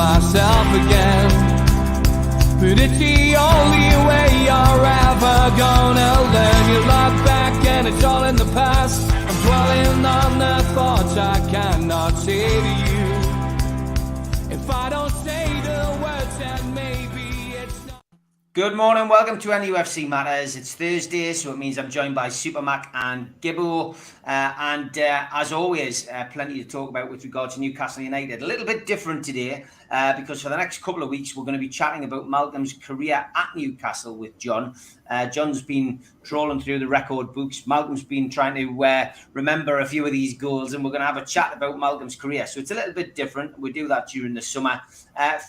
myself again. But it's the only way you're ever gonna learn. You look back and it's all in the past. I'm dwelling on the thoughts I cannot say to you. If I don't say the words, then maybe it's not. Good morning, welcome to NUFC Matters. It's Thursday, so it means I'm joined by SUPERMAC'S and Gibbo. As always, plenty to talk about with regard to Newcastle United. A little bit different today because for the next couple of weeks, we're going to be chatting about Malcolm's career at Newcastle with John. John's been trawling through the record books. Malcolm's been trying to remember a few of these goals, and we're going to have a chat about Malcolm's career. So it's a little bit different. We do that during the summer.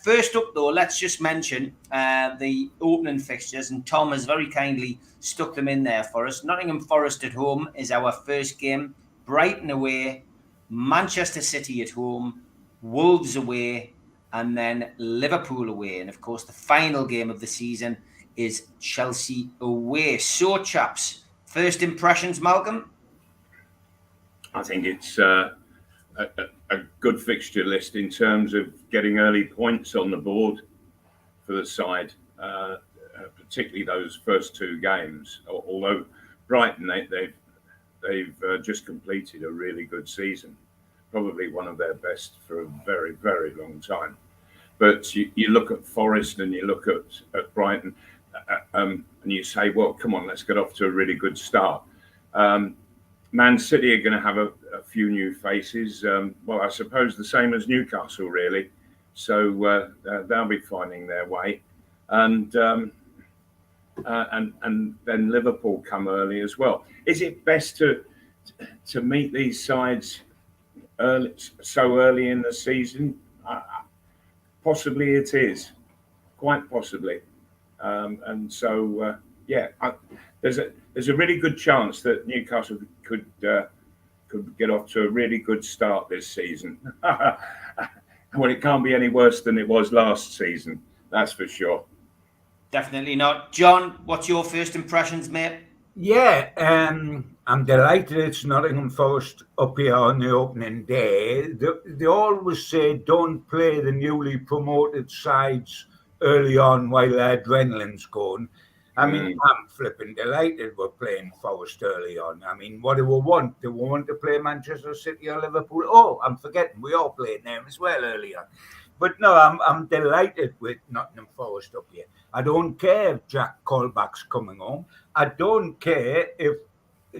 First up, though, let's just mention the opening fixtures, and Tom has very kindly stuck them in there for us. Nottingham Forest at home is our first game. Brighton away, Manchester City at home, Wolves away, and then Liverpool away. And, of course, the final game of the season is Chelsea away. So, chaps, first impressions, Malcolm? I think it's a good fixture list in terms of getting early points on the board for the side, particularly those first two games. Although Brighton, they've just completed a really good season, probably one of their best for a very, very long time. But you look at Forest and you look at Brighton, and you say, well, come on, let's get off to a really good start. Man City are going to have a few new faces. Well, I suppose the same as Newcastle, really. So they'll be finding their way. And then Liverpool come early as well. Is it best to meet these sides so early in the season? Possibly it is, quite possibly. And so, there's a really good chance that Newcastle could get off to a really good start this season. Well, it can't be any worse than it was last season, that's for sure. Definitely not. John, what's your first impressions, mate? Yeah, I'm delighted it's Nottingham Forest up here on the opening day. They always say don't play the newly promoted sides early on while the adrenaline's going. I mean, I'm flipping delighted we're playing Forest early on. I mean, what do we want? Do we want to play Manchester City or Liverpool? Oh, I'm forgetting we are playing them as well early on. But no, I'm delighted with Nottingham Forest up here. I don't care if Jack Colback's coming home. I don't care if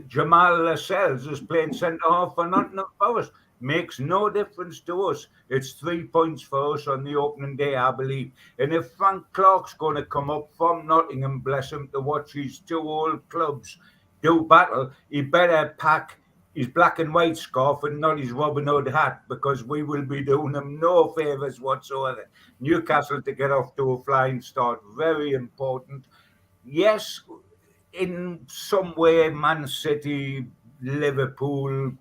Jamal Lascelles is playing centre-half for Nottingham Forest. Makes no difference to us. It's 3 points for us on the opening day, I believe. And if Frank Clark's going to come up from Nottingham, bless him, to watch his two old clubs do battle, he better pack his black and white scarf and not his Robin Hood hat, because we will be doing him no favours whatsoever. Newcastle to get off to a flying start, very important. Yes, in some way, Man City, Liverpool,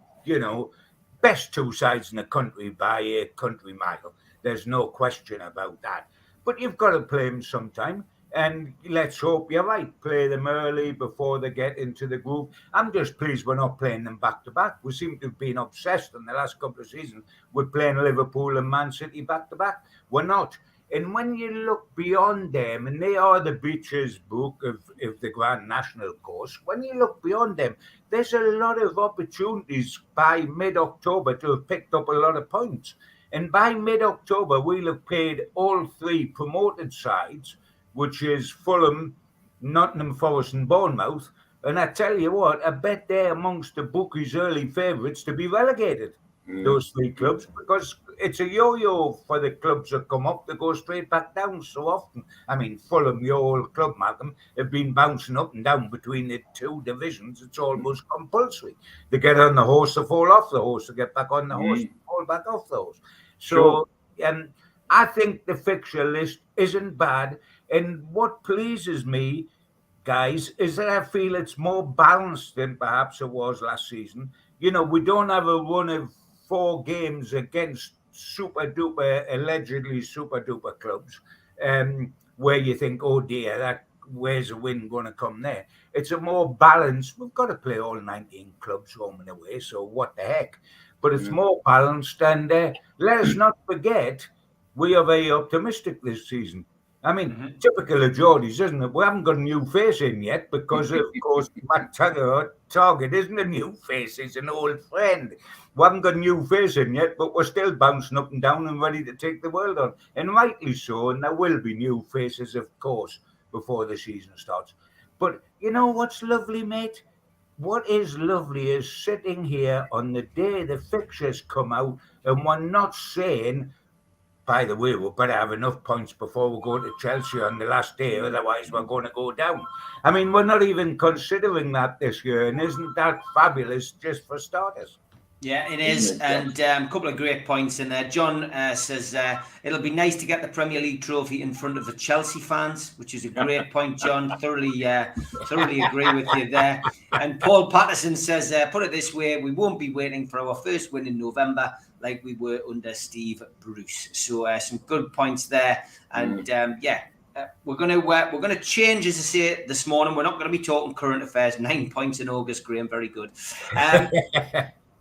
best two sides in the country by a country mile. There's no question about that. But you've got to play them sometime. And let's hope you're right. Play them early before they get into the groove. I'm just pleased we're not playing them back-to-back. We seem to have been obsessed in the last couple of seasons with playing Liverpool and Man City back-to-back. We're not. And when you look beyond them, and they are the Beaches book of the Grand National course, when you look beyond them, there's a lot of opportunities by mid-October to have picked up a lot of points. And by mid-October, we'll have played all three promoted sides, which is Fulham, Nottingham Forest and Bournemouth. And I tell you what, I bet they're amongst the bookies' early favourites to be relegated, those three clubs, because it's a yo-yo for the clubs that come up to go straight back down so often. I mean, Fulham, your old club, Malcolm, have been bouncing up and down between the two divisions. It's almost compulsory. They get on the horse, they fall off the horse, they get back on the horse, they fall back off the horse. So, I think the fixture list isn't bad. And what pleases me, guys, is that I feel it's more balanced than perhaps it was last season. We don't have a run of 4 games against allegedly super duper clubs, where you think, oh dear, where's the win going to come there? It's a more balanced. We've got to play all 19 clubs home and away, so what the heck? But it's more balanced, and let us not forget, we are very optimistic this season. I mean, typical of Geordies, isn't it? We haven't got a new face in yet because, of course, Matt Target isn't a new face. He's an old friend. We haven't got a new face in yet, but we're still bouncing up and down and ready to take the world on. And rightly so, and there will be new faces, of course, before the season starts. But you know what's lovely, mate? What is lovely is sitting here on the day the fixtures come out and we're not saying, by the way, we better have enough points before we go to Chelsea on the last day, otherwise we're going to go down. I mean, we're not even considering that this year, and isn't that fabulous just for starters? Yeah, it is, and a couple of great points in there. John says it'll be nice to get the Premier League trophy in front of the Chelsea fans, which is a great point, John. Thoroughly agree with you there. And Paul Patterson says, put it this way, we won't be waiting for our first win in November like we were under Steve Bruce. So some good points there, and we're gonna change, as I say this morning. We're not going to be talking current affairs. 9 points in August, Graham, very good.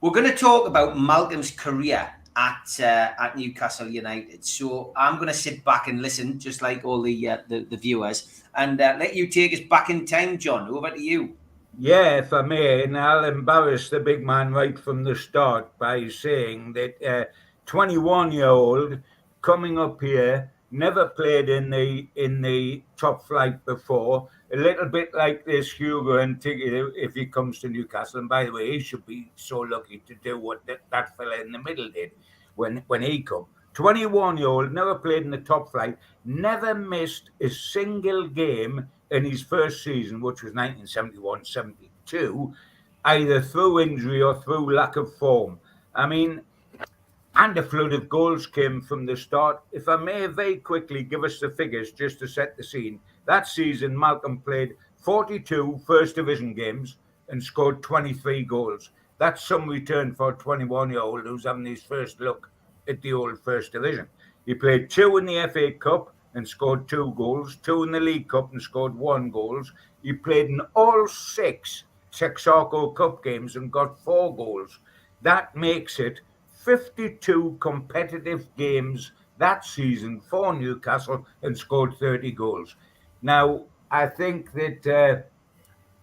We're going to talk about Malcolm's career at Newcastle United. So I'm going to sit back and listen, just like all the viewers, and let you take us back in time, John. Over to you. Yeah, if I may, and I'll embarrass the big man right from the start by saying that 21-year-old coming up here, never played in the top flight before. A little bit like this Hugo and Tiggy if he comes to Newcastle. And by the way, he should be so lucky to do what that fella in the middle did when he come. 21-year-old, never played in the top flight, never missed a single game in his first season, which was 1971-72, either through injury or through lack of form. I mean, and a flood of goals came from the start. If I may very quickly give us the figures just to set the scene. That season, Malcolm played 42 First Division games and scored 23 goals. That's some return for a 21-year-old who's having his first look at the old First Division. He played 2 in the FA Cup and scored 2 goals, 2 in the League Cup and scored 1 goal. He played in all 6 Texaco Cup games and got 4 goals. That makes it 52 competitive games that season for Newcastle and scored 30 goals. Now, I think that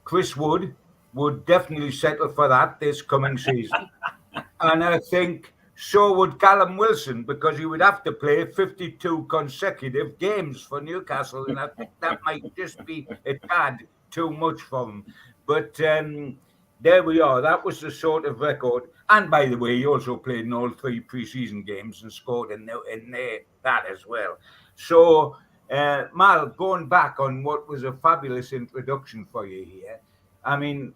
Chris Wood would definitely settle for that this coming season. And I think so would Callum Wilson, because he would have to play 52 consecutive games for Newcastle. And I think that might just be a tad too much for him. But there we are. That was the sort of record. And by the way, he also played in all 3 pre-season games and scored in that as well. So, Mal, going back on what was a fabulous introduction for you here, I mean,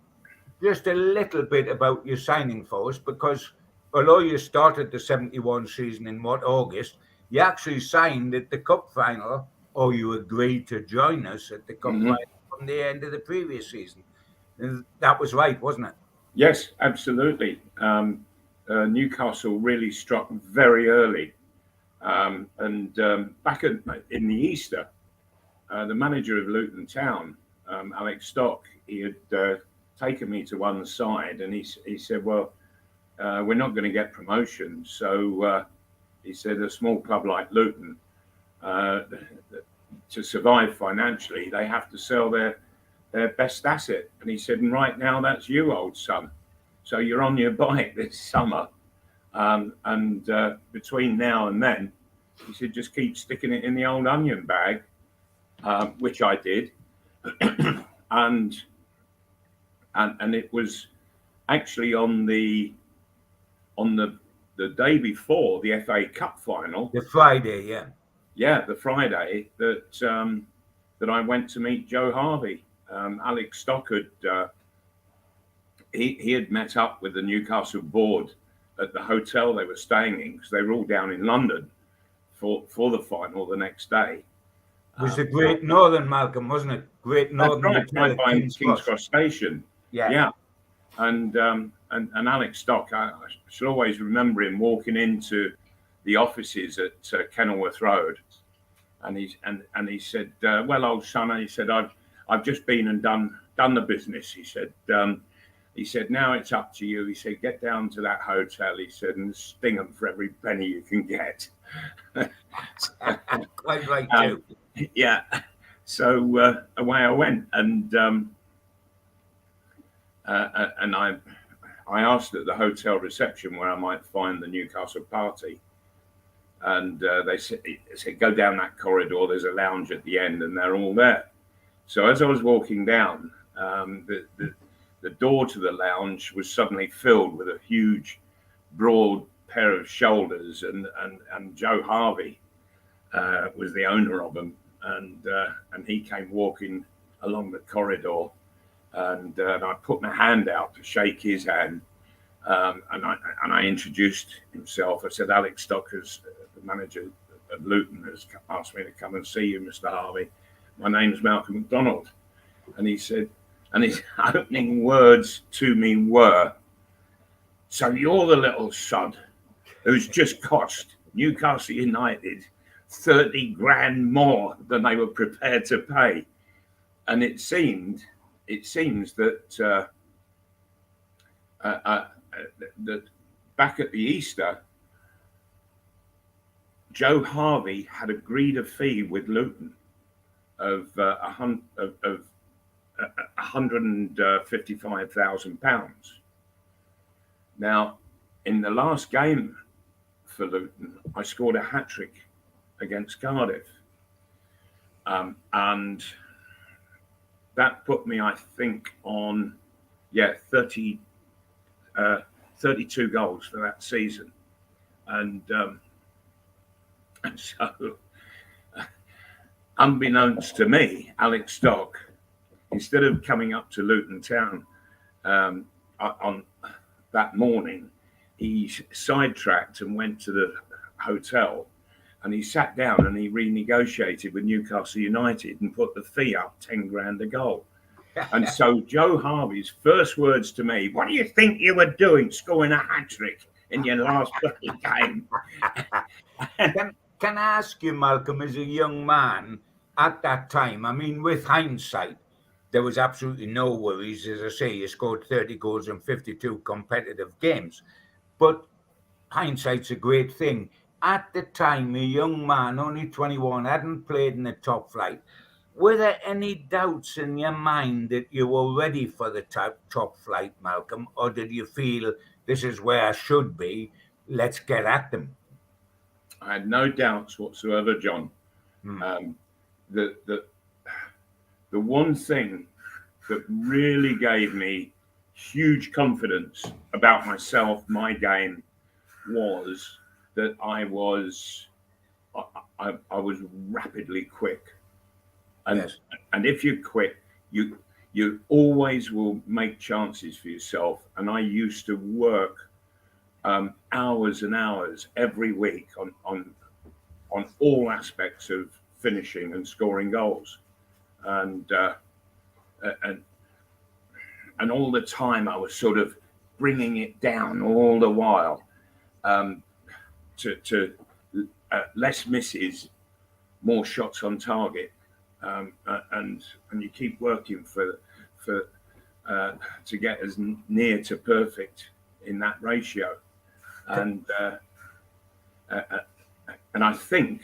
just a little bit about your signing for us, because although you started the 71 season in August, you actually signed at the cup final, or you agreed to join us at the cup final from the end of the previous season. And that was right, wasn't it? Yes, absolutely. Newcastle really struck very early. And back in the Easter, the manager of Luton Town, Alex Stock, he had taken me to one side and he said, well, we're not going to get promotion. So he said a small club like Luton, to survive financially, they have to sell their best asset. And he said, and right now that's you, old son. So you're on your bike this summer. And between now and then, he said, just keep sticking it in the old onion bag, which I did. and it was actually on the day before the FA Cup final. The Friday, yeah. Yeah, the Friday that I went to meet Joe Harvey. Alex Stock had he had met up with the Newcastle board at the hotel they were staying in, because they were all down in London for the final the next day. It was the Great Northern, Malcolm, wasn't it? Great Northern. Right by King's Cross Station. Yeah. And Alex Stock, I should always remember him walking into the offices at Kenilworth Road, and he said, "Well, old son," he said, "I've just been and done the business." He said, He said, now it's up to you. He said, get down to that hotel, he said, and sting them for every penny you can get. Quite right, too. Yeah. So away I went, and I asked at the hotel reception where I might find the Newcastle party. And they said, go down that corridor, there's a lounge at the end, and they're all there. So as I was walking down, the door to the lounge was suddenly filled with a huge, broad pair of shoulders, and Joe Harvey was the owner of them, and he came walking along the corridor, and I put my hand out to shake his hand, and I introduced himself. I said, Alex Stocker's the manager of Luton has asked me to come and see you, Mr. Harvey. My name's Malcolm McDonald. And he said, and his opening words to me were, so you're the little sod who's just cost Newcastle United 30 grand more than they were prepared to pay. And it seems that that back at the Easter, Joe Harvey had agreed a fee with Luton of £155,000. Now, in the last game for Luton, I scored a hat-trick against Cardiff, and that put me, I think, on 32 goals for that season, and so, unbeknownst to me, Alex Stock, instead of coming up to Luton Town on that morning, he sidetracked and went to the hotel, and he sat down and he renegotiated with Newcastle United and put the fee up 10 grand a goal. And so Joe Harvey's first words to me, what do you think you were doing scoring a hat-trick in your last game? Can I ask you, Malcolm, as a young man at that time, I mean, with hindsight, there was absolutely no worries. As I say, you scored 30 goals in 52 competitive games. But hindsight's a great thing. At the time, a young man, only 21, hadn't played in the top flight. Were there any doubts in your mind that you were ready for the top flight, Malcolm? Or did you feel this is where I should be, let's get at them? I had no doubts whatsoever, John. The one thing that really gave me huge confidence about myself, my game, was that I was rapidly quick, and yes. And if you're quick, you always will make chances for yourself. And I used to work hours and hours every week on all aspects of finishing and scoring goals, and all the time I was sort of bringing it down all the while to less misses, more shots on target, and you keep working for to get as near to perfect in that ratio, and I think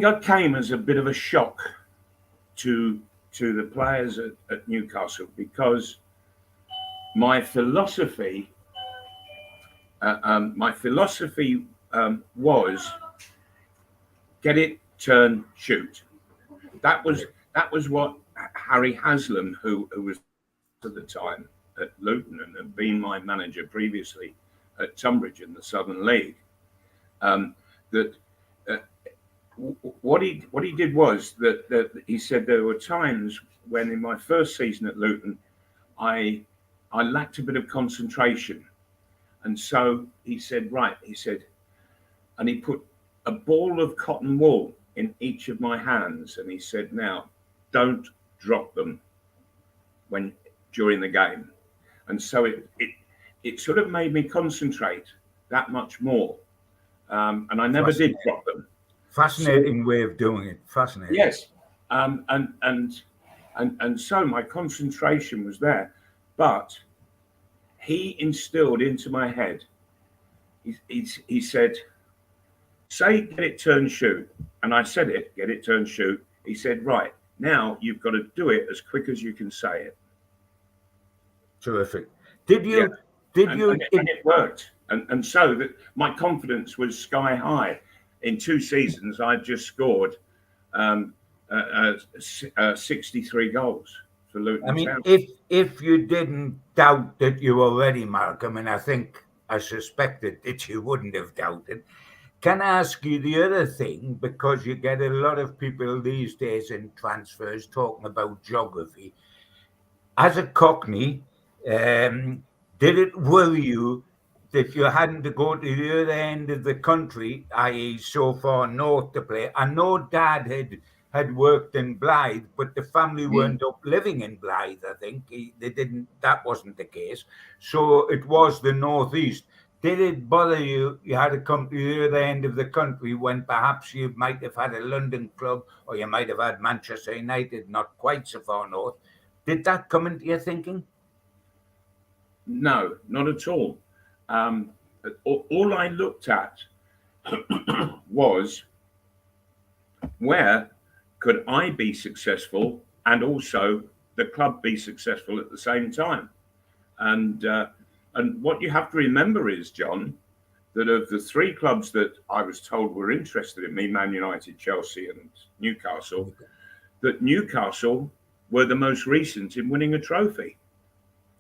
I came as a bit of a shock to the players at Newcastle, because my philosophy was get it, turn, shoot. That was what Harry Haslam, who was at the time at Luton and had been my manager previously at Tunbridge in the Southern League, what he did was that he said there were times when in my first season at Luton I lacked a bit of concentration, and so he said, and he put a ball of cotton wool in each of my hands, and he said, now don't drop them during the game. And so it sort of made me concentrate that much more, and I never did drop them. Fascinating way of doing it. Fascinating. Yes, and And so my concentration was there. But he instilled into my head, he said, say, get it, turn, shoot. And I said it, get it, turn, shoot. He said, right, now you've got to do it as quick as you can say it. Terrific. Did you? Yeah. And it worked. And so that my confidence was sky high. In 2 seasons, I'd just scored 63 goals for Luton I mean, Town. if you didn't doubt that you were ready, Malcolm, and I suspected that you wouldn't have doubted, can I ask you the other thing, because you get a lot of people these days in transfers talking about geography. As a Cockney, did it worry you that you hadn't to go to the other end of the country, i.e. so far north to play? I know Dad had worked in Blythe, but the family weren't up living in Blythe, I think. That wasn't the case. So it was the northeast. Did it bother you? You had to come to the other end of the country when perhaps you might have had a London club, or you might have had Manchester United, not quite so far north. Did that come into your thinking? No, not at all. All I looked at was, where could I be successful and also the club be successful at the same time? And what you have to remember is, John, that of the 3 clubs that I was told were interested in me, Man United, Chelsea and Newcastle, that Newcastle were the most recent in winning a trophy.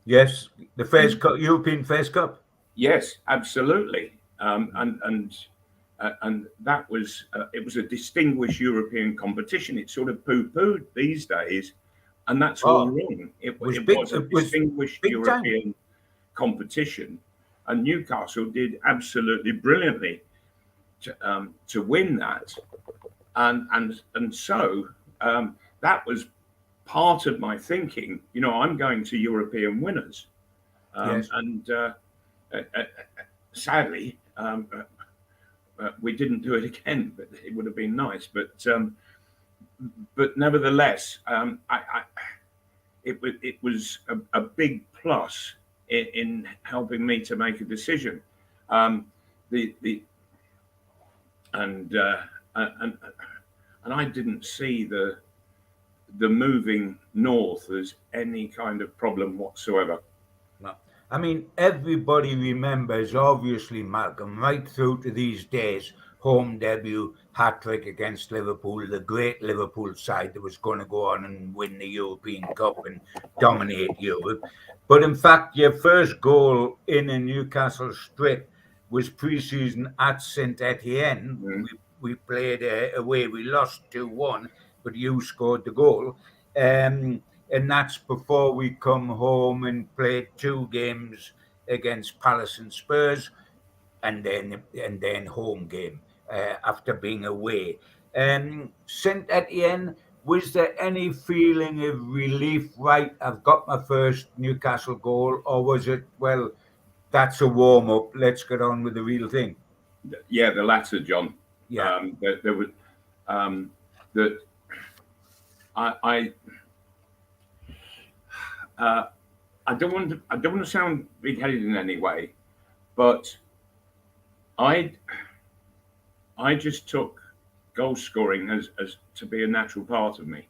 Yes, the Fairs Cup, European Fairs Cup. Yes, absolutely. And that was it was a distinguished European competition. It's sort of poo-pooed these days, and that's all wrong. It was a distinguished European competition, and Newcastle did absolutely brilliantly to win that, and so that was part of my thinking. You know, I'm going to European winners, Yes. and sadly, we didn't do it again. But it would have been nice. But nevertheless, it was a big plus in helping me to make a decision. And I didn't see the moving north as any kind of problem whatsoever. No. I mean, everybody remembers, obviously, Malcolm, right through to these days, home debut, hat-trick against Liverpool, the great Liverpool side that was going to go on and win the European Cup and dominate Europe. But in fact, your first goal in a Newcastle strip was pre-season at St Etienne. Mm. We played away, we lost 2-1, but you scored the goal. And that's before we come home and played 2 games against Palace and Spurs, and then home game after being away. St Etienne, was there any feeling of relief? Right, I've got my first Newcastle goal, or was it, well, that's a warm up, let's get on with the real thing? Yeah, the latter, John. Yeah. There was that I don't want to sound big-headed in any way, but I just took goal scoring as to be a natural part of me,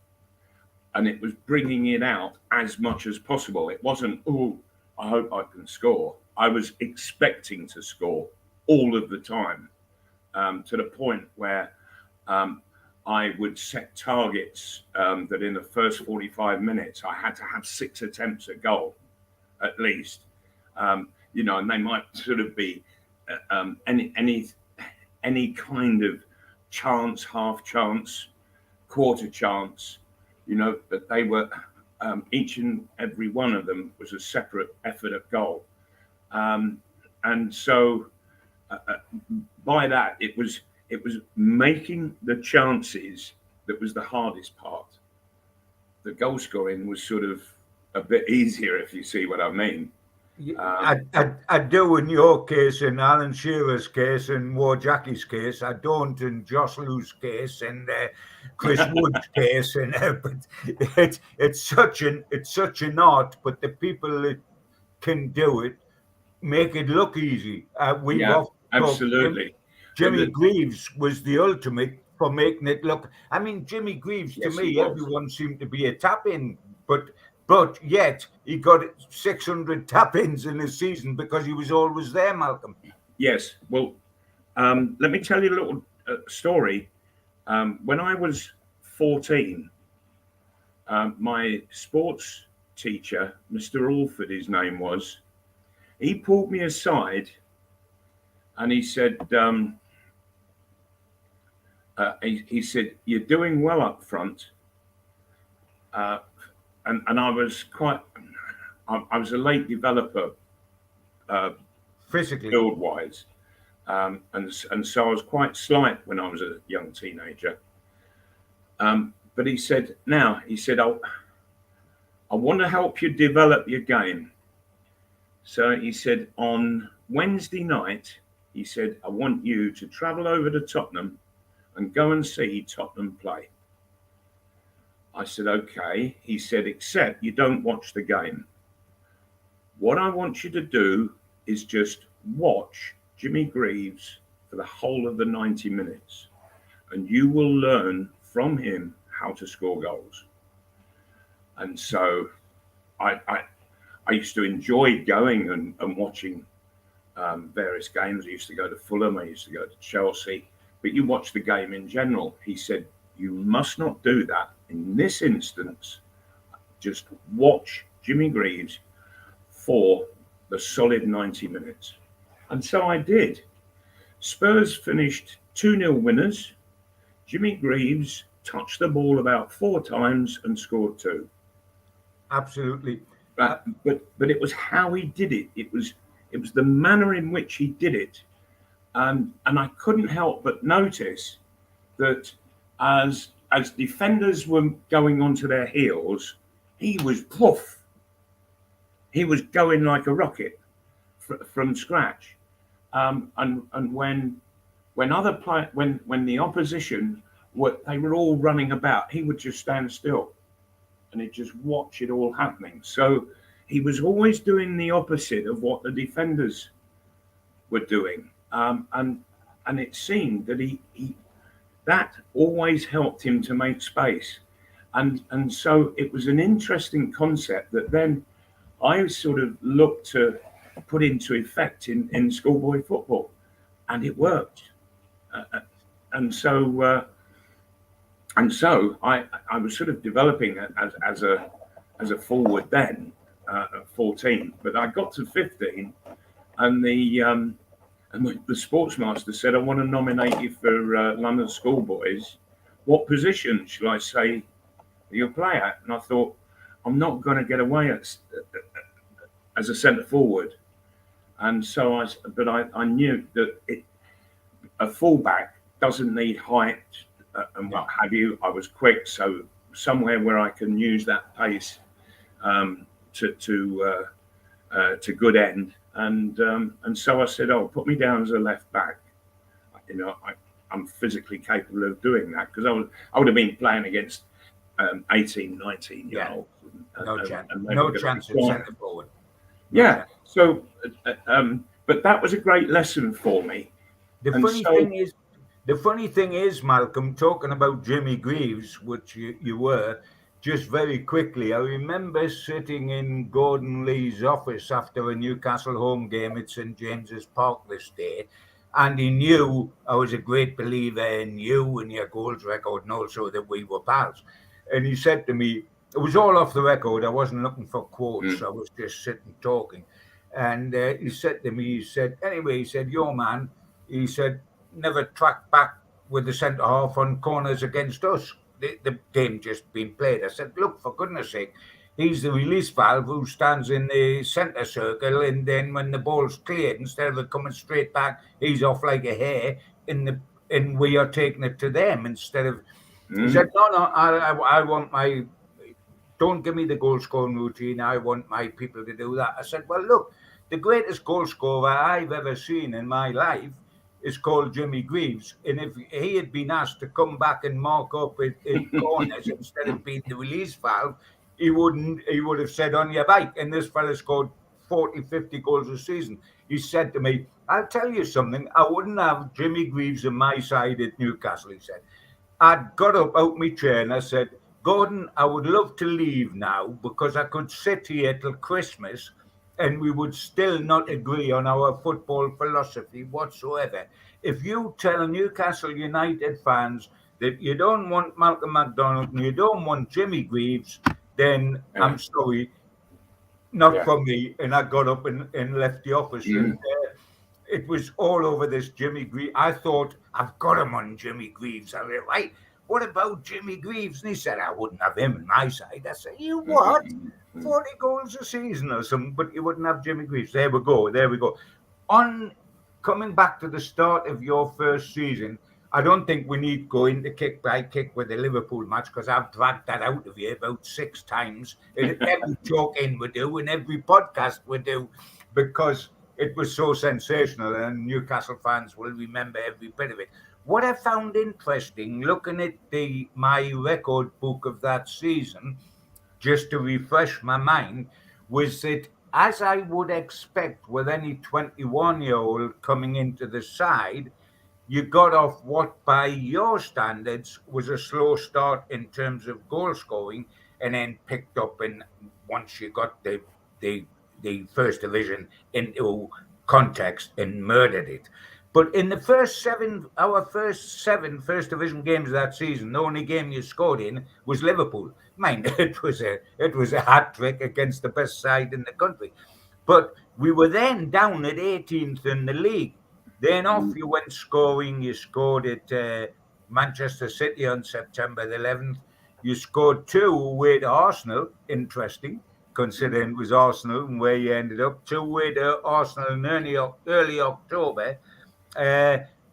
and it was bringing it out as much as possible. It wasn't, oh, I hope I can score. I was expecting to score all of the time, to the point where I would set targets that in the first 45 minutes I had to have 6 attempts at goal, at least. You know, and they might sort of be any kind of chance, half chance, quarter chance. You know, that they were each and every one of them was a separate effort at goal, and so by that it was making the chances that was the hardest part. The goal scoring was sort of a bit easier, if you see what I mean. I do in your case, in Alan Shearer's case, in Jackie's case. I don't in Josh Lou's case, and Chris Wood's case, and but it's such an art. But the people that can do it make it look easy. We've Yeah, often talked, absolutely. Jimmy Greaves was the ultimate for making it look. I mean, Jimmy Greaves, to Yes, me, he was. everyone seemed to be a tap-in, but yet he got 600 tap-ins in a season because he was always there, Malcolm. Yes. Well, let me tell you a little story. When I was 14, my sports teacher, Mr. Alford, his name was, he pulled me aside and he said, he said, "You're doing well up front." And I was I was a late developer, Physically, build wise, and so I was quite slight when I was a young teenager. But he said, I want to help you develop your game. So he said, on Wednesday night, he said, I want you to travel over to Tottenham and go and see Tottenham play. I said, okay. He said, except you don't watch the game. What I want you to do is just watch Jimmy Greaves for the whole of the 90 minutes, and you will learn from him how to score goals. And so I used to enjoy going and watching various games. I used to go to Fulham, I used to go to Chelsea, but you watch the game in general. He said, you must not do that. In this instance, just watch Jimmy Greaves for the solid 90 minutes. And so I did. Spurs finished 2-0 winners. Jimmy Greaves touched the ball about 4 times and scored 2. Absolutely. But it was how he did it. It was the manner in which he did it. And I couldn't help but notice that as defenders were going onto their heels, he was poof. He was going like a rocket from scratch. And when the opposition they were all running about, he would just stand still and he'd just watch it all happening. So he was always doing the opposite of what the defenders were doing. And it seemed that he that always helped him to make space. And so it was an interesting concept that then I sort of looked to put into effect in schoolboy football, and it worked. And so I was sort of developing as a forward then at 14, but I got to 15, and the sportsmaster said, I want to nominate you for London Schoolboys. What position shall I say you'll play at? And I thought, I'm not going to get away as a centre forward. And so I knew that a fullback doesn't need height and what have you. I was quick, so somewhere where I can use that pace to good end. And so I said, oh, put me down as a left back. You know, I'm physically capable of doing that, because I would have been playing against 18, 19 year olds. No chance at centre forward. Yeah. So, but that was a great lesson for me. The funny thing is, Malcolm, talking about Jimmy Greaves, which you were, just very quickly, I remember sitting in Gordon Lee's office after a Newcastle home game at St James's Park this day, and he knew I was a great believer in you and your goals record, and also that we were pals. And he said to me, it was all off the record, I wasn't looking for quotes, I was just sitting talking. And he said to me, anyway, he said, your man, he said, never tracked back with the centre half on corners against us. The game just been played. I said, look, for goodness sake, he's the release valve who stands in the centre circle, and then when the ball's cleared, instead of it coming straight back, he's off like a hare, and we are taking it to them instead of. He said, no, I want don't give me the goal scoring routine. I want my people to do that. I said, well, look, the greatest goal scorer I've ever seen in my life is called Jimmy Greaves. And if he had been asked to come back and mark up in corners instead of being the release valve, he would have said on your bike. And this fella scored 40, 50 goals a season. He said to me, I'll tell you something, I wouldn't have Jimmy Greaves on my side at Newcastle, he said. I'd got up out my chair and I said, Gordon, I would love to leave now because I could sit here till Christmas and we would still not agree on our football philosophy whatsoever. If you tell Newcastle United fans that you don't want Malcolm McDonald and you don't want Jimmy Greaves, then I'm sorry, not for me. And I got up and left the office. And it was all over this Jimmy Greaves. I thought, I've got him on Jimmy Greaves. I went, right, what about Jimmy Greaves? And he said, I wouldn't have him on my side. I said, you what? 40 goals a season or something, but you wouldn't have Jimmy Greaves. There we go. On coming back to the start of your first season, I don't think we need to go into kick by kick with the Liverpool match because I've dragged that out of you about 6 times. And every joke in we do and every podcast we do because it was so sensational and Newcastle fans will remember every bit of it. What I found interesting looking at my record book of that season, just to refresh my mind, was that as I would expect with any 21-year-old coming into the side, you got off what by your standards was a slow start in terms of goal scoring and then picked up and once you got the first division into context and murdered it. But in the our first seven first division games of that season, the only game you scored in was Liverpool. Mind, it was a hat trick against the best side in the country. But we were then down at 18th in the league. Then off you went scoring. You scored at Manchester City on September the 11th. You scored 2 away to Arsenal. Interesting, considering it was Arsenal and where you ended up. 2 away to Arsenal in early October.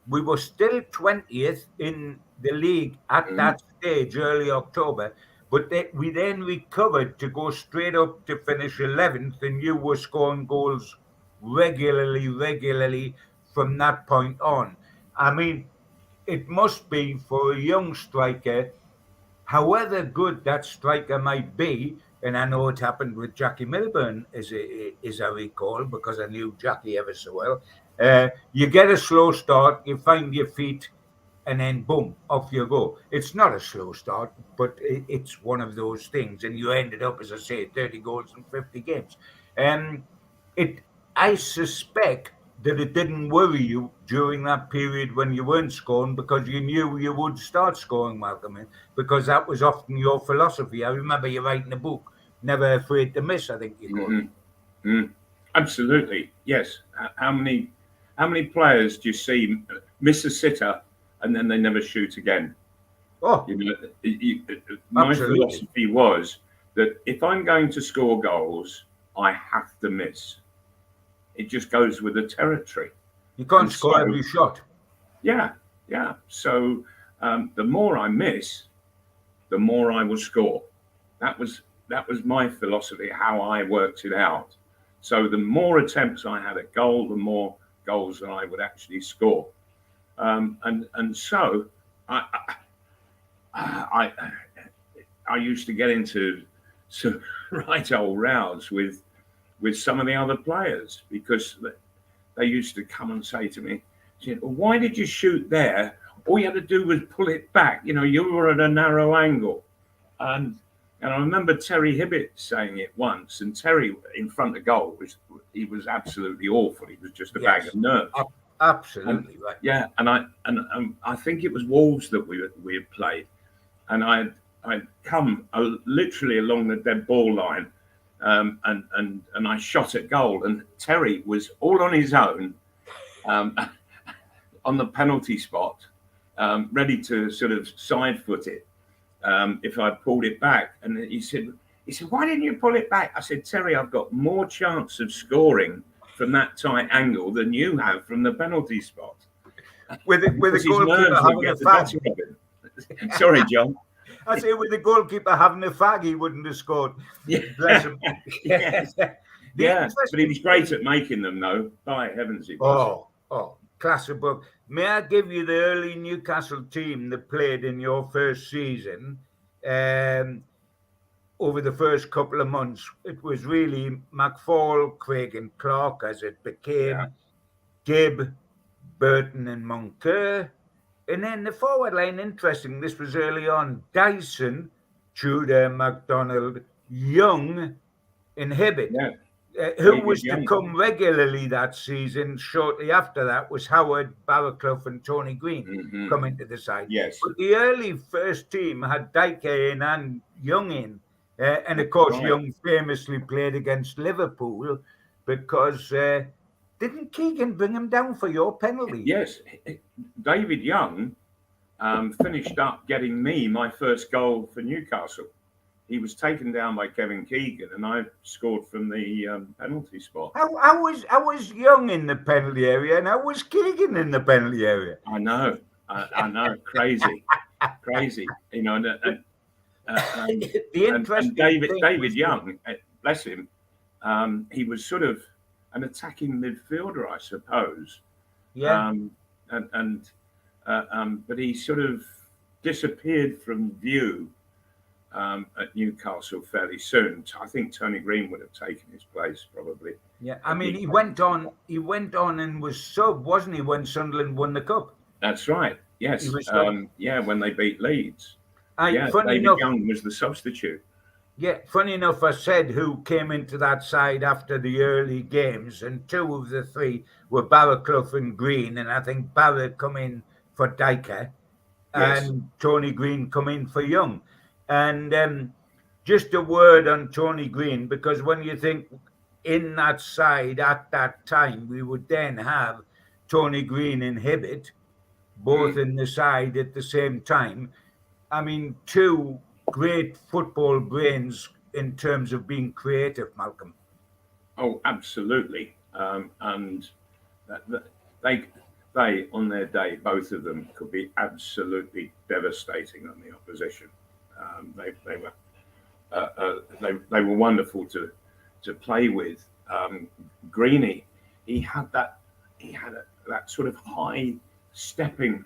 We were still 20th in the league at that stage, early October, but we then recovered to go straight up to finish 11th, and you were scoring goals regularly from that point on. I mean, it must be for a young striker, however good that striker might be, and I know it happened with Jackie Milburn, as I recall, because I knew Jackie ever so well. You get a slow start, you find your feet, and then boom, off you go. It's not a slow start, but it's one of those things. And you ended up, as I say, 30 goals in 50 games. I suspect that it didn't worry you during that period when you weren't scoring because you knew you would start scoring, Malcolm, because that was often your philosophy. I remember you writing a book, Never Afraid to Miss, I think you called it. Absolutely, yes. How many players do you see miss a sitter and then they never shoot again? Oh, my philosophy was that if I'm going to score goals, I have to miss. It just goes with the territory. You can't score every shot. Yeah. So the more I miss, the more I will score. That was my philosophy, how I worked it out. So the more attempts I had at goal, the more goals that I would actually score. And so I used to get into some right old rows with some of the other players because they used to come and say to me, well, why did you shoot there? All you had to do was pull it back. You were at a narrow angle. And I remember Terry Hibbett saying it once, and Terry in front of goal he was absolutely awful. He was just a bag of nerves. Absolutely right. Yeah, and I think it was Wolves that we had played, and I'd come literally along the dead ball line, and I shot at goal, and Terry was all on his own, on the penalty spot, ready to sort of side foot it. If I pulled it back, and he said, why didn't you pull it back? I said, Terry, I've got more chance of scoring from that tight angle than you have from the penalty spot. With the goalkeeper having a fag. Sorry, John. I say with the goalkeeper having a fag, he wouldn't have scored. Yeah. Bless him. Yes. Yeah, but he was great at making them, though. By heavens, he was. Class above. May I give you the early Newcastle team that played in your first season? Over the first couple of months, it was really McFall, Craig and Clark, as it became, Gibb, Burton and Moncur. And then the forward line, interesting, this was early on, Dyson, Tudor, MacDonald, Young, and Hibbett. Yeah. Who was to come regularly that season shortly after that was Howard, Barraclough and Tony Green coming to the side. Yes. But the early first team had Dyke in and Young in. And of course, Young famously played against Liverpool because didn't Keegan bring him down for your penalty? Yes. David Young finished up getting me my first goal for Newcastle. He was taken down by Kevin Keegan, and I scored from the penalty spot. I was Young in the penalty area, and I was Keegan in the penalty area. I know, crazy. You know, and David Young, bless him, he was sort of an attacking midfielder, I suppose. Yeah. But he sort of disappeared from view at Newcastle fairly soon. I think Tony Green would have taken his place probably. Yeah, I mean he went on and was sub, wasn't he, when Sunderland won the cup? That's right. Yes. When they beat Leeds. David Young was the substitute. Yeah, funny enough, I said who came into that side after the early games, and two of the three were Barraclough and Green, and I think Barra come in for Dyker, and Tony Green come in for Young. And just a word on Tony Green, because when you think in that side at that time, we would then have Tony Green and Hibbett both in the side at the same time. I mean, two great football brains in terms of being creative, Malcolm. Oh, absolutely. And they, on their day, both of them could be absolutely devastating on the opposition. They were wonderful to play with. Greenie, he had that sort of high stepping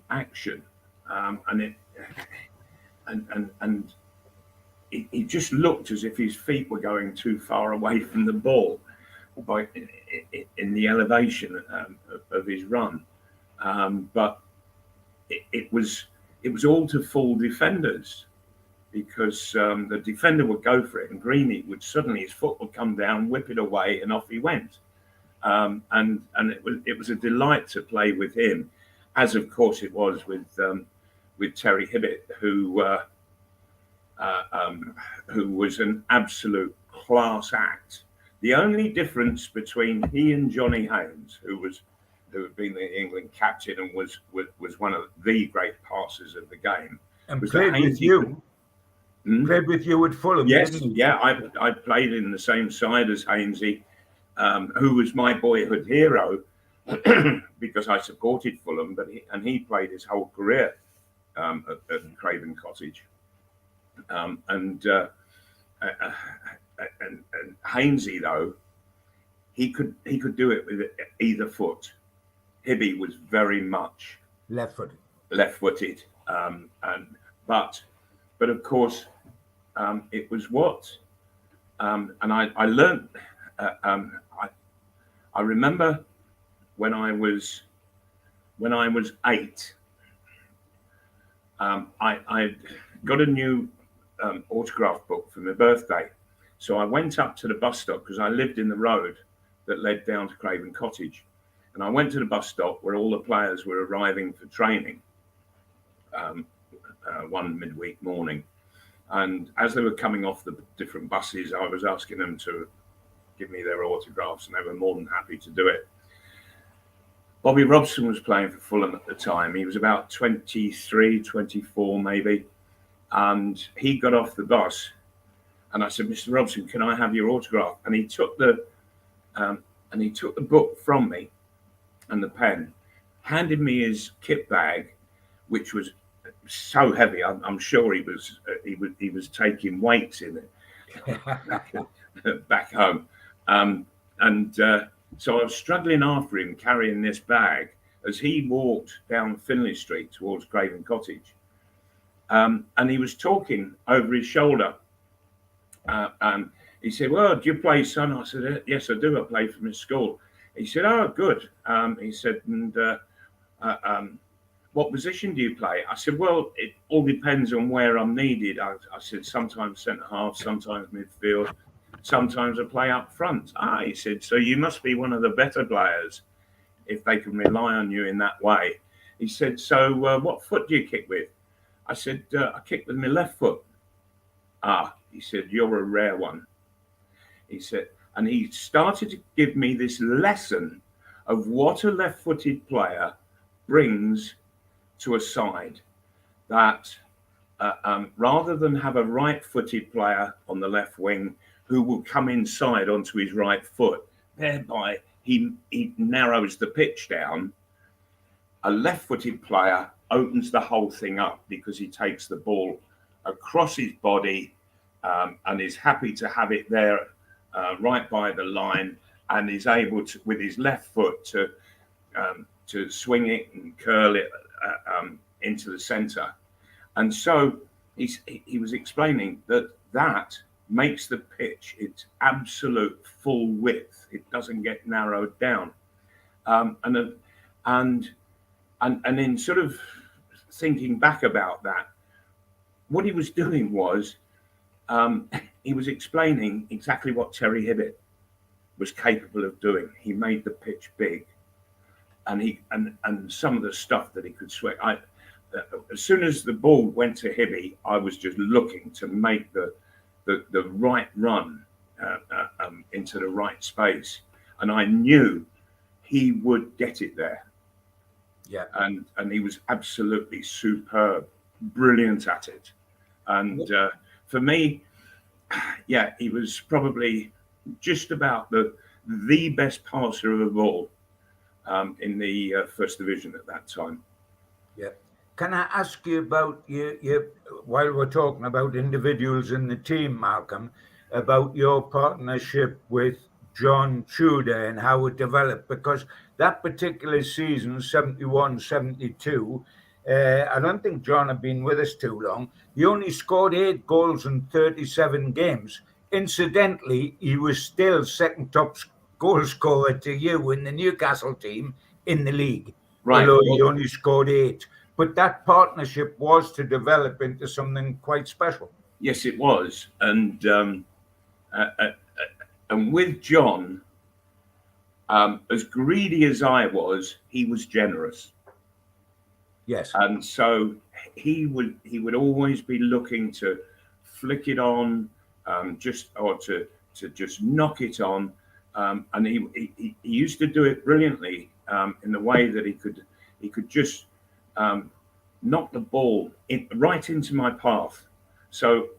action, and he just looked as if his feet were going too far away from the ball in the elevation of his run. But it was all to fool defenders, because the defender would go for it, and Greenie would suddenly, his foot would come down, whip it away, and off he went. And it was a delight to play with him, as of course it was with Terry Hibbett, who was an absolute class act. The only difference between he and Johnny Haynes, who had been the England captain and was one of the great passers of the game, and played with you. Played with you at Fulham. Yes, yeah, I played in the same side as Hainesy, who was my boyhood hero because I supported Fulham, and he played his whole career at Craven Cottage, and Hainesy, though, he could do it with either foot. Hibby was very much left-footed, but of course it was what, and I learned. I remember when I was 8. I got a new autograph book for my birthday, so I went up to the bus stop because I lived in the road that led down to Craven Cottage, and I went to the bus stop where all the players were arriving for training one midweek morning, and as they were coming off the different buses, I was asking them to give me their autographs, and they were more than happy to do it. Bobby Robson was playing for Fulham at the time. He was about 23, 24 maybe, and he got off the bus, and I said, "Mr. Robson, can I have your autograph?" And he took the book from me and the pen, handed me his kit bag, which was so heavy. I'm sure he was taking weights in it. back home. So I was struggling after him, carrying this bag as he walked down Finlay Street towards Craven Cottage. And he was talking over his shoulder. He said, "Well, do you play, son?" I said, "Yes, I do. I play from his school." He said, "Oh, good." He said, "And what position do you play?" I said, "Well, it all depends on where I'm needed." I said, "Sometimes centre half, sometimes midfield, sometimes I play up front." He said, "So you must be one of the better players if they can rely on you in that way." He said, "So what foot do you kick with?" I said, "I kick with my left foot." He said, "You're a rare one." He said, and he started to give me this lesson of what a left-footed player brings to a side. That rather than have a right-footed player on the left wing who will come inside onto his right foot, thereby he narrows the pitch down, a left-footed player opens the whole thing up because he takes the ball across his body and is happy to have it there right by the line, and is able to, with his left foot, to swing it and curl it into the centre. And so he was explaining that makes the pitch its absolute full width. It doesn't get narrowed down. And in sort of thinking back about that, what he was doing was he was explaining exactly what Terry Hibbett was capable of doing. He made the pitch big, and some of the stuff that he could swing. As soon as the ball went to Hibby, I was just looking to make the right run into the right space, and I knew he would get it there. Yeah, and he was absolutely superb, brilliant at it, and for me, yeah, he was probably just about the best passer of the ball in the first division at that time. yeah. Can I ask you about you while we're talking about individuals in the team, Malcolm, about your partnership with John Tudor and how it developed? Because that particular season, 71-72, I don't think John had been with us too long. He only scored 8 goals in 37 games. Incidentally, he was still second top goal scorer to you in the Newcastle team in the league, Right. although he only scored 8. But that partnership was to develop into something quite special. Yes, it was. And with John, as greedy as I was, he was generous. Yes. And so he would always be looking to flick it on, to just knock it on. And he used to do it brilliantly in the way that he could just knock the ball right into my path. So,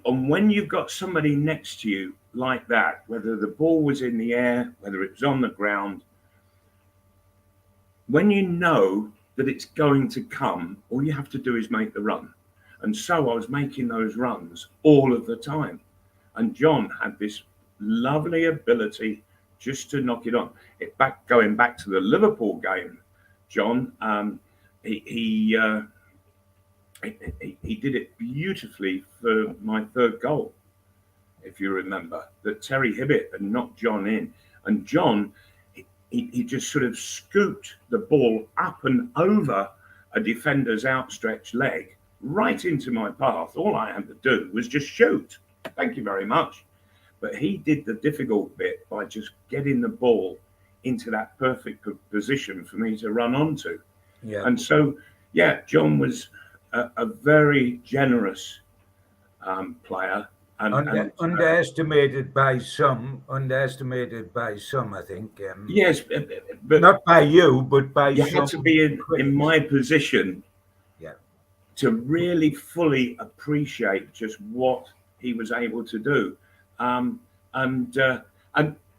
and when you've got somebody next to you like that, whether the ball was in the air, whether it was on the ground, when you know that it's going to come, all you have to do is make the run. And so I was making those runs all of the time. And John had this lovely ability just to knock it on. Going back to the Liverpool game, John, he did it beautifully for my third goal, if you remember, that Terry Hibbett had knocked John in. And John, he just sort of scooped the ball up and over a defender's outstretched leg right into my path. All I had to do was just shoot. Thank you very much. But he did the difficult bit by just getting the ball into that perfect position for me to run onto. Yeah. And so, yeah, John was a very generous player. And underestimated by some, I think. Yes, but not by you, but by you some. had to be in my position, yeah, to really fully appreciate just what he was able to do. And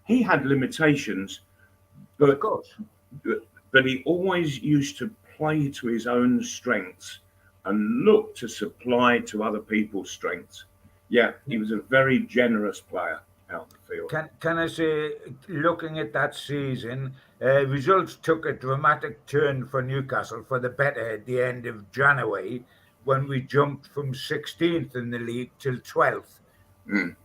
he had limitations, but of course. But he always used to play to his own strengths and look to supply to other people's strengths. Yeah, he was a very generous player out the field. Can I say, looking at that season, results took a dramatic turn for Newcastle for the better at the end of January, when we jumped from 16th in the league till 12th,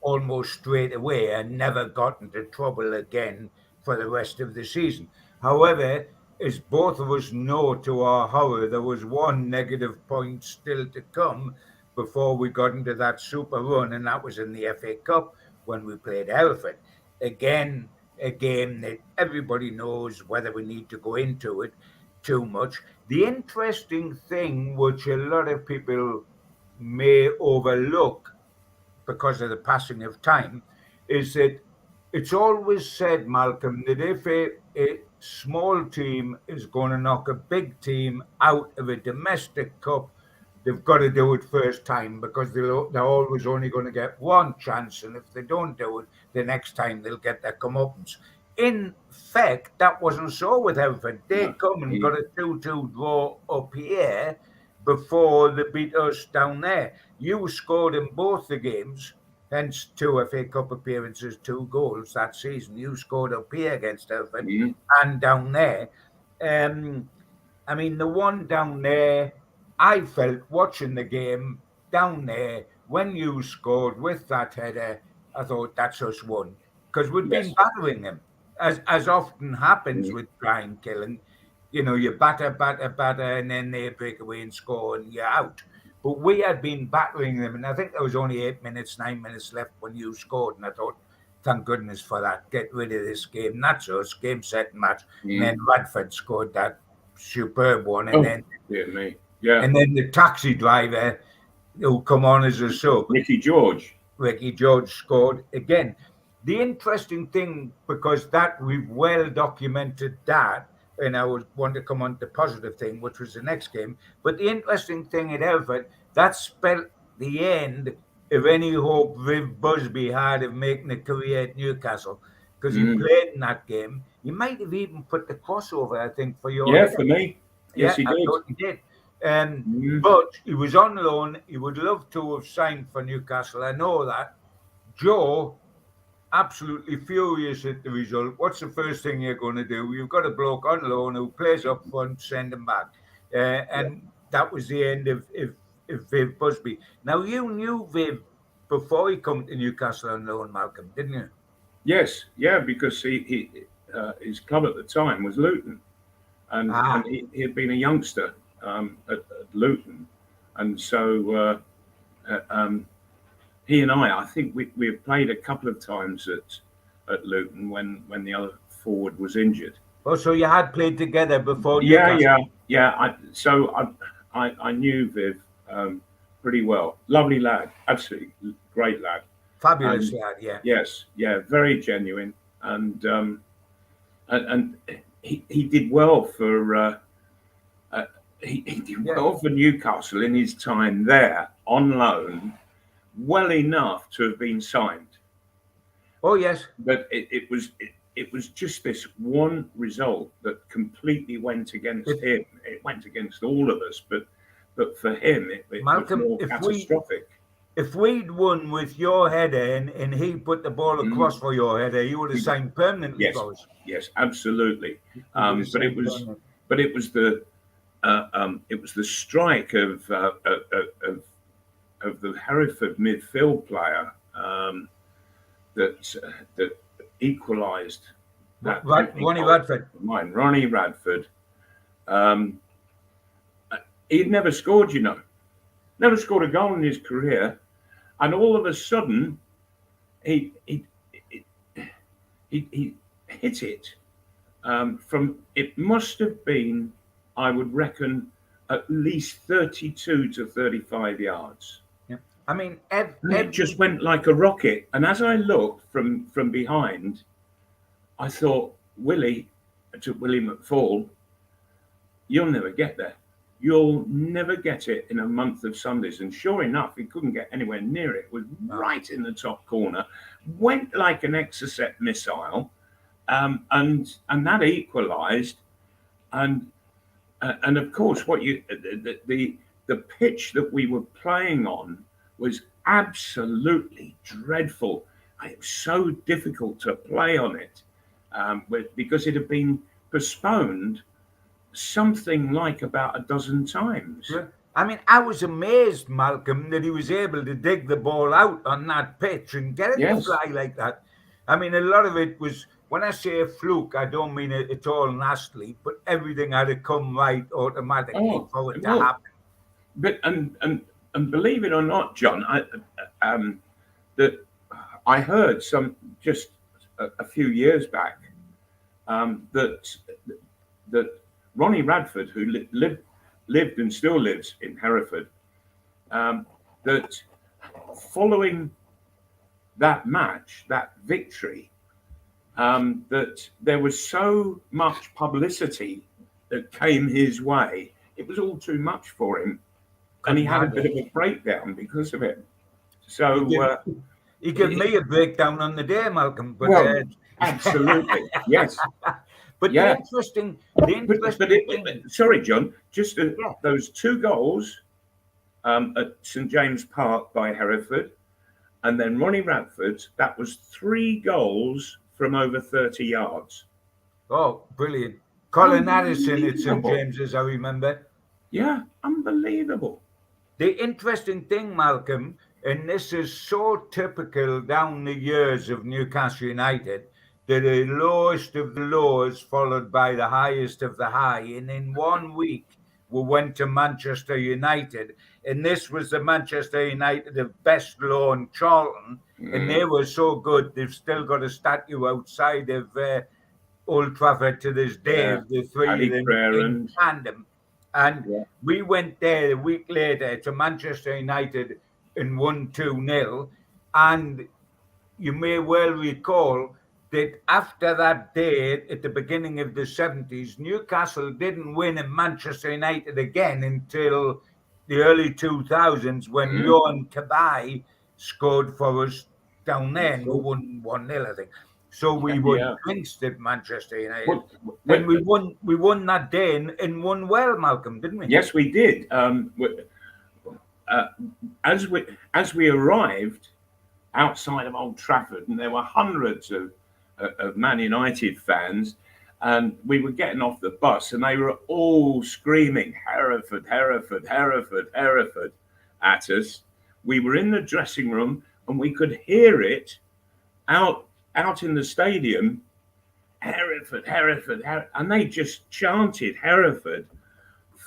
almost straight away, and never got into trouble again for the rest of the season. However, as both of us know to our horror, there was one negative point still to come before we got into that super run, and that was in the FA Cup when we played Hereford. Again, a game that everybody knows, whether we need to go into it too much. The interesting thing, which a lot of people may overlook because of the passing of time, is that it's always said, Malcolm, that if a small team is going to knock a big team out of a domestic cup, they've got to do it first time, because they're always only going to get one chance, and if they don't do it, the next time they'll get their comeuppance. In fact, that wasn't so with Hereford. They come and got a 2-2 draw up here before they beat us down there. You scored in both the games, hence 2 FA Cup appearances, 2 goals that season. You scored up here against Hereford and down there. I mean, the one down there, I felt watching the game down there, when you scored with that header, I thought that's us won, because we'd been battering them, as often happens with trying killing. You know, you batter, and then they break away and score, and you're out. But we had been battering them, and I think there was only 9 minutes left when you scored, and I thought, thank goodness for that. Get rid of this game. That's us. Game, set, and match. And then Radford scored that superb one, and then and then the taxi driver who come on as a sub, Ricky George scored again. The interesting thing, because that we've well documented that, and I would want to come on to the positive thing, which was the next game. But the interesting thing at Hereford, that spelled the end of any hope Viv Busby had of making a career at Newcastle, because he played in that game. He might have even put the crossover, I think, for your for me. Yes, he did. I thought he did. But he was on loan. He would love to have signed for Newcastle. I know that. Joe, absolutely furious at the result. What's the first thing you're going to do? You've got a bloke on loan who plays up front, send him back. And that was the end of Viv Busby. Now, you knew Viv before he come to Newcastle on loan, Malcolm, didn't you? Yes, because his club at the time was Luton. And he had been a youngster at Luton. And so he and I think we had played a couple of times at Luton when the other forward was injured. Oh, so you had played together before? I knew Viv pretty well. Lovely lad, absolutely great lad. Fabulous lad, yeah. Yes, very genuine, and he did well for well for Newcastle in his time there on loan, well enough to have been signed. Oh yes, but it was just this one result that completely went against him. It went against all of us, but for him it Malcolm, was more catastrophic. If we'd won with your header and he put the ball across for your header, you would have signed permanently for us. Yes, absolutely. But it was the strike of the Hereford midfield player that equalised that. Ronnie Radford. Ronnie Radford. He'd never scored, never scored a goal in his career, and all of a sudden, he hit it from. It must have been, I would reckon, at least 32 to 35 yards. Yeah, I mean, it just went like a rocket. And as I looked from behind, I thought, Willie McFall, you'll never get there. You'll never get it in a month of Sundays. And sure enough, he couldn't get anywhere near it. It was right in the top corner, went like an Exocet missile, and that equalised. And of course, the pitch that we were playing on was absolutely dreadful. It was so difficult to play on it because it had been postponed something like about a dozen times. Yeah. I mean, I was amazed, Malcolm, that he was able to dig the ball out on that pitch and get it to Yes. fly like that. I mean, a lot of it was, when I say a fluke, I don't mean it at all nastily, but everything had to come right automatically for it to happen. But and believe it or not, John, that I heard just a few years back that Ronnie Radford, who lived and still lives in Hereford, that following that match, that victory, that there was so much publicity that came his way. It was all too much for him, and he had a bit of a breakdown because of it. So he gave me a breakdown on the day, Malcolm. But well, absolutely, yes. But yeah. the interesting thing. Sorry, John. Just those 2 goals at St James Park by Hereford, and then Ronnie Radford's. That was 3 goals from over 30 yards. Oh, brilliant! Colin Addison at St James's, I remember. Yeah, unbelievable. The interesting thing, Malcolm, and this is so typical down the years of Newcastle United, that the lowest of the lows followed by the highest of the high. And in 1 week, we went to Manchester United. And this was the Manchester United of Best Law and Charlton. And they were so good, they've still got a statue outside of Old Trafford to this day of the three of them in tandem. And we went there a week later to Manchester United and won 2-0. And you may well recall that after that day, at the beginning of the 70s, Newcastle didn't win in Manchester United again until the early 2000s when Johan Cabaye scored for us down there and we won 1-0, I think. So we won drinks at Manchester United. And we won that day and won well, Malcolm, didn't we? Yes, we did. As we arrived outside of Old Trafford, and there were hundreds of Man United fans, and we were getting off the bus, and they were all screaming Hereford, Hereford, Hereford, Hereford at us. We were in the dressing room, and we could hear it out in the stadium, Hereford, Hereford, Hereford, and they just chanted Hereford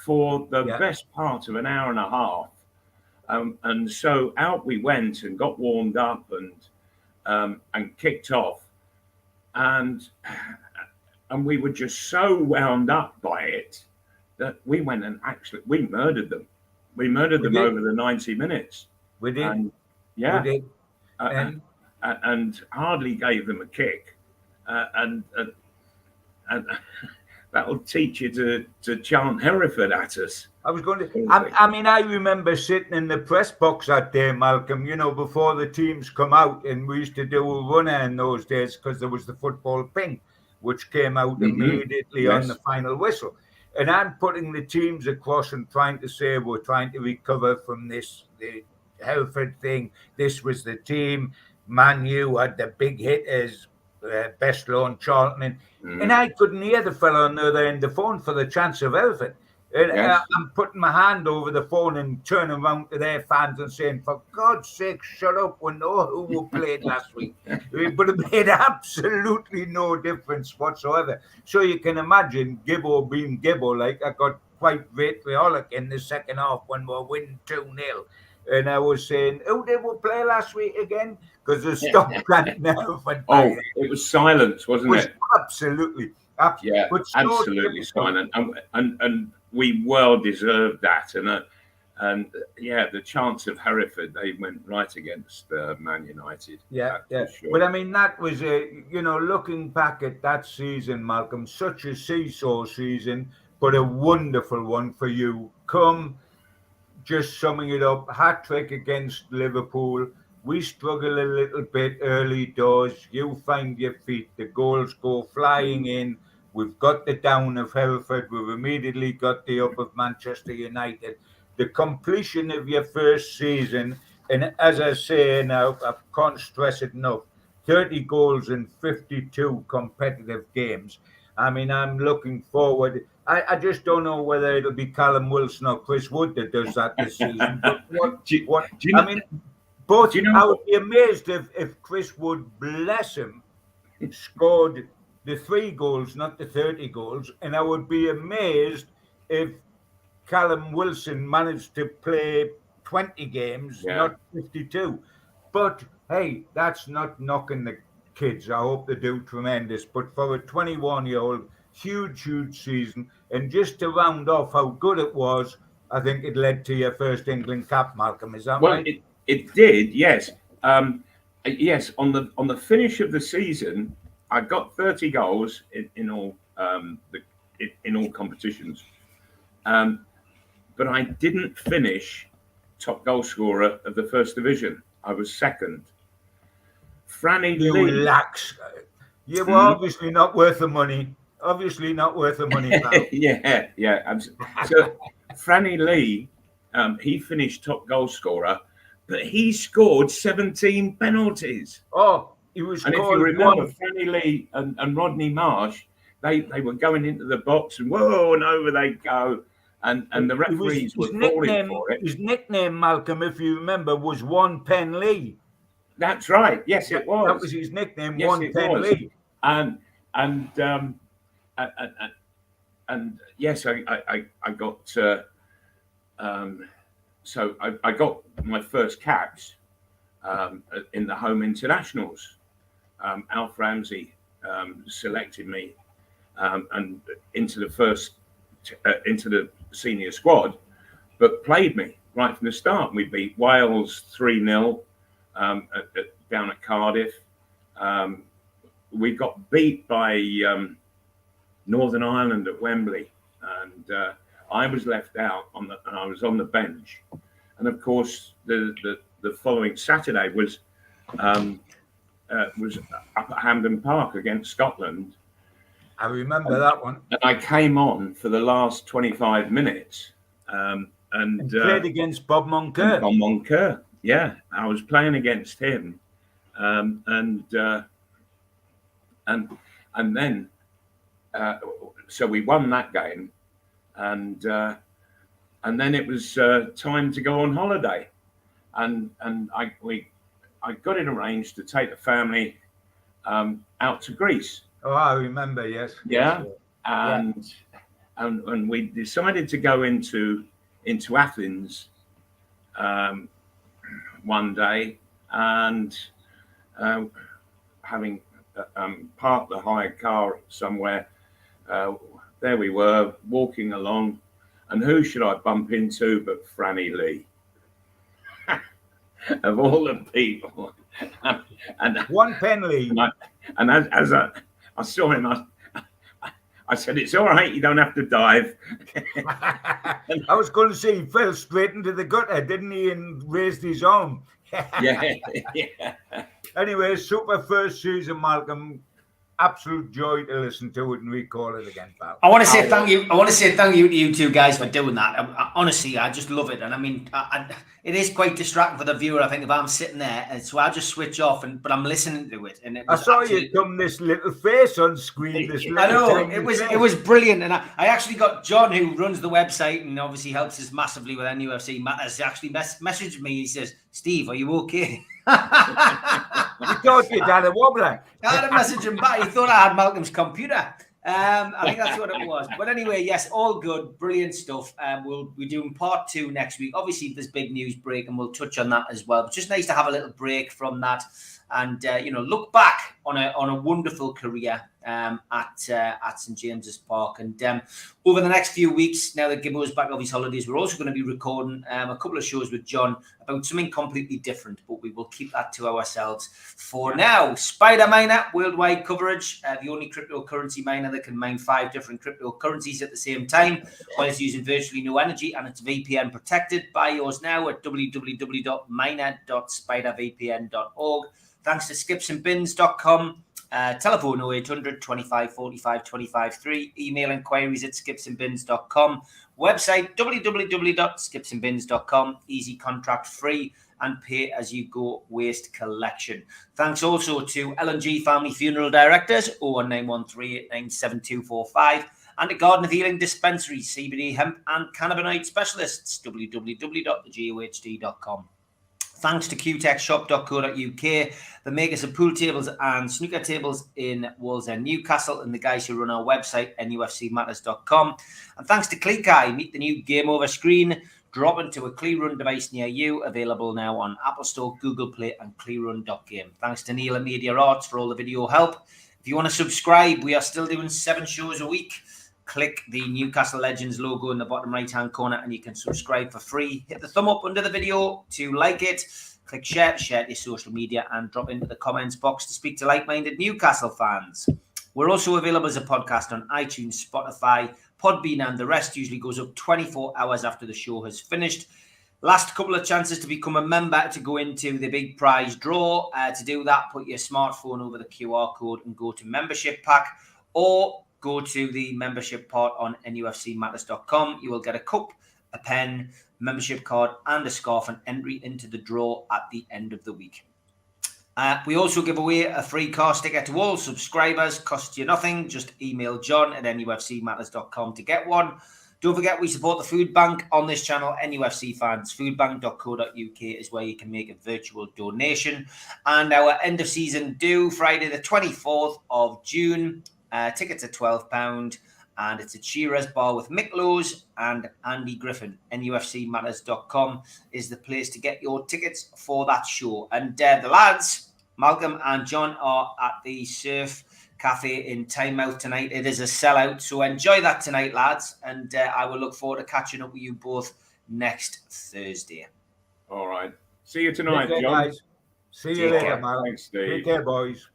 for the best part of an hour and a half. And so out we went and got warmed up and kicked off, and we were just so wound up by it that we went and we murdered them. We murdered them over the 90 minutes. We did. And, we did. And hardly gave them a kick. And that'll teach you to chant Hereford at us. I was going to. I remember sitting in the press box that day, Malcolm. You know, before the teams come out, and we used to do a runner in those days because there was the football ping, which came out immediately on the final whistle. And I'm putting the teams across and trying to say we're trying to recover from the Hereford thing. This was the team. Man U had the big hitters, Best Law and Charlton, and I couldn't hear the fellow on the other end of the phone for the chance of Hereford. And I'm putting my hand over the phone and turning around to their fans and saying, for God's sake, shut up. We know who played last week. But it made absolutely no difference whatsoever. So you can imagine Gibbo being Gibbo. Like, I got quite vitriolic in the second half when we were winning 2-0. And I was saying, who did we play last week again? Because they stopped chanting Hereford. Oh, it was silence, wasn't it? Absolutely. Yeah, absolutely silent. And we well deserved that. And the chance of Hereford, they went right against Man United. Yeah. Sure. But I mean, that was looking back at that season, Malcolm, such a seesaw season, but a wonderful one for you. Just summing it up, hat-trick against Liverpool. We struggle a little bit early doors. You find your feet. The goals go flying in. We've got the down of Hereford. We've immediately got the up of Manchester United. The completion of your first season And as I say now, I can't stress it enough, 30 goals in 52 competitive games. I mean, I'm looking forward. I just don't know whether it'll be Callum Wilson or Chris Wood that does that this season. But I mean, both. I would be amazed if Chris Wood, bless him, scored the 3 goals, not the 30 goals. And I would be amazed if Callum Wilson managed to play 20 games, not 52. But hey, that's not knocking the kids. I hope they do tremendous. But for a 21-year-old, huge season. And just to round off how good it was, I think it led to your first England cap, Malcolm. Is that right? Well, it did, yes. Yes, on the finish of the season, I got 30 goals in all in all competitions. But I didn't finish top goal scorer of the first division. I was second. Franny Lee. Relax. You were obviously not worth the money. Obviously not worth the money, pal. yeah. So Franny Lee, he finished top goal scorer, but he scored 17 penalties. Oh, he was. And if you remember, Franny Lee and Rodney Marsh, they were going into the box and whoa, and over they go. And the referees were falling for it. His nickname, Malcolm, if you remember, was One Pen Lee. That's right. Yes, it was. That was his nickname, yes, One Pen Lee. And yes, I got. So I got my first caps in the home internationals. Alf Ramsey selected me and into the senior squad, but played me right from the start. We beat Wales 3-0 down at Cardiff. We got beat by Northern Ireland at Wembley, and I was left out and I was on the bench. And of course, the following Saturday was up at Hampden Park against Scotland. I remember that one. And I came on for the last 25 minutes. And played against Bob Moncur. Bob Moncur, yeah. I was playing against him. And then, so we won that game. And then it was time to go on holiday. And I got it arranged to take the family out to Greece. Oh, I remember, yes. Yeah, yes. And we decided to go into Athens one day, and having parked the hired car somewhere, there we were walking along, and who should I bump into but Franny Lee? Of all the people, and One Pen Lee. And as I saw him, I said, "It's all right. You don't have to dive." I was going to say he fell straight into the gutter, didn't he, and raised his arm. Yeah. Anyway, super first season, Malcolm. Absolute joy to listen to it and recall it again, pal. I want to say thank you. I want to say thank you to you two guys for doing that. Honestly, I just love it, and I mean, it is quite distracting for the viewer. I think if I'm sitting there, and so I just switch off, but I'm listening to it. And I saw you come this little face on screen. I know it was brilliant, and I actually got John, who runs the website and obviously helps us massively with NUFC matters, actually messaged me. He says, "Steve, are you okay?" You thought you'd had a wobbler. I had a message him back. He thought I had Malcolm's computer. I think that's what it was. But anyway, yes, all good. Brilliant stuff. We'll be doing part 2 next week. Obviously, there's big news break, and we'll touch on that as well. But just nice to have a little break from that and, look back on a wonderful career at St James's Park. And over the next few weeks, now that Gibbo's back off his holidays, we're also going to be recording a couple of shows with John about something completely different, but we will keep that to ourselves for now. Spider Miner, worldwide coverage, the only cryptocurrency miner that can mine 5 different cryptocurrencies at the same time, while it's using virtually no energy, and it's VPN protected. Buy yours now at www.miner.spidervpn.org. Thanks to skipsandbins.com. Telephone 0800 25 45 25 3. Email inquiries at skipsandbins.com. Website www.skipsandbins.com. Easy contract free and pay as you go waste collection. Thanks also to L&G Family Funeral Directors 01913897245 and to Garden of Healing Dispensary, CBD hemp and cannabinoid specialists www.thegohd.com. Thanks to qtechshop.co.uk, the makers of pool tables and snooker tables in Wallsend, Newcastle, and the guys who run our website, NUFCmatters.com. And thanks to ClickEye, meet the new Game Over screen, drop into a ClearRun device near you, available now on Apple Store, Google Play, and clearrun.game. Thanks to Neil at Media Arts for all the video help. If you want to subscribe, we are still doing 7 shows a week. Click the Newcastle Legends logo in the bottom right-hand corner and you can subscribe for free. Hit the thumb up under the video to like it. Click share to your social media and drop into the comments box to speak to like-minded Newcastle fans. We're also available as a podcast on iTunes, Spotify, Podbean, and the rest. Usually goes up 24 hours after the show has finished. Last couple of chances to become a member to go into the big prize draw. To do that, put your smartphone over the QR code and go to membership pack, or go to the membership part on NUFCmatters.com. You will get a cup, a pen, membership card, and a scarf, and entry into the draw at the end of the week. We also give away a free car sticker to all subscribers. Costs you nothing. Just email John at NUFCmatters.com to get one. Don't forget, we support the food bank on this channel, NUFC fans. Foodbank.co.uk is where you can make a virtual donation. And our end of season due Friday the 24th of June. Tickets are £12, and it's a Cheerers bar with Mick Lowe's and Andy Griffin. NUFCmatters.com is the place to get your tickets for that show. And the lads, Malcolm and John, are at the Surf Cafe in Timeout tonight. It is a sellout, so enjoy that tonight, lads. And I will look forward to catching up with you both next Thursday. All right. See you tonight, Take care, John. guys. See you later, man. Thanks, Steve. Take care, boys.